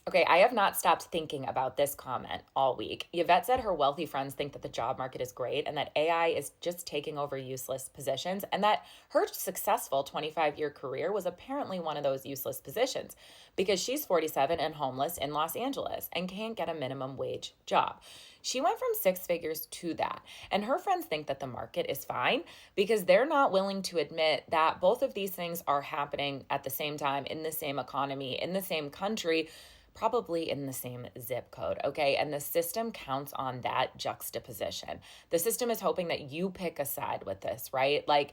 Okay, I have not stopped thinking about this comment all week. Yvette said her wealthy friends think that the job market is great and that AI is just taking over useless positions, and that her successful 25-year career was apparently one of those useless positions because she's 47 and homeless in Los Angeles and can't get a minimum wage job. She went from six figures to that. And her friends think that the market is fine because they're not willing to admit that both of these things are happening at the same time in the same economy, in the same country, probably in the same zip code, okay? And the system counts on that juxtaposition. The system is hoping that you pick a side with this, right? Like,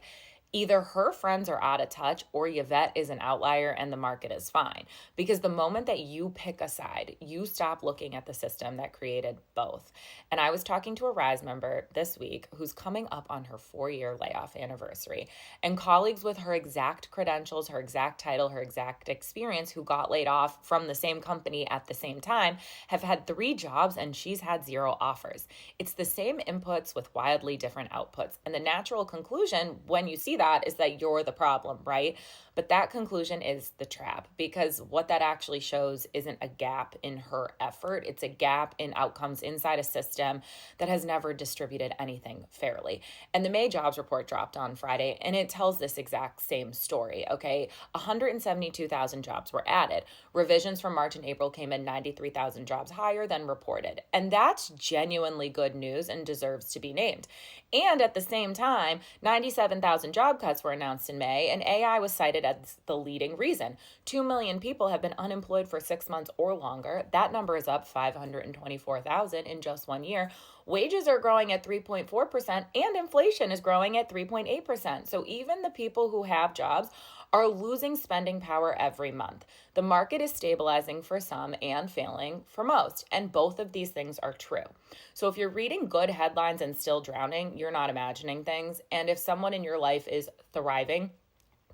either her friends are out of touch or Yvette is an outlier and the market is fine. Because the moment that you pick a side, you stop looking at the system that created both. And I was talking to a Rise member this week who's coming up on her 4-year layoff anniversary. And colleagues with her exact credentials, her exact title, her exact experience who got laid off from the same company at the same time have had 3 jobs and she's had 0 offers. It's the same inputs with wildly different outputs. And the natural conclusion when you see that is that you're the problem, right? But that conclusion is the trap because what that actually shows isn't a gap in her effort. It's a gap in outcomes inside a system that has never distributed anything fairly. And the May jobs report dropped on Friday and it tells this exact same story, okay? 172,000 jobs were added. Revisions from March and April came in 93,000 jobs higher than reported. And that's genuinely good news and deserves to be named. And at the same time, 97,000 job cuts were announced in May, and AI was cited as the leading reason. 2 million people have been unemployed for 6 months or longer. That number is up 524,000 in just 1 year. Wages are growing at 3.4%, and inflation is growing at 3.8%. So even the people who have jobs are losing spending power every month. The market is stabilizing for some and failing for most, and both of these things are true. So if you're reading good headlines and still drowning, you're not imagining things. And if someone in your life is thriving,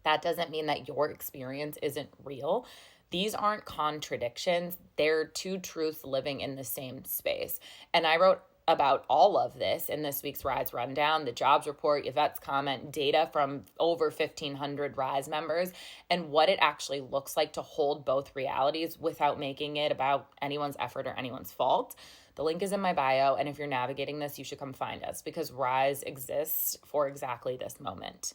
that doesn't mean that your experience isn't real. These aren't contradictions. They're two truths living in the same space. And I wrote about all of this in this week's Rise Rundown, the jobs report, Yvette's comment, data from over 1,500 Rise members, and what it actually looks like to hold both realities without making it about anyone's effort or anyone's fault. The link is in my bio, and if you're navigating this, you should come find us because Rise exists for exactly this moment.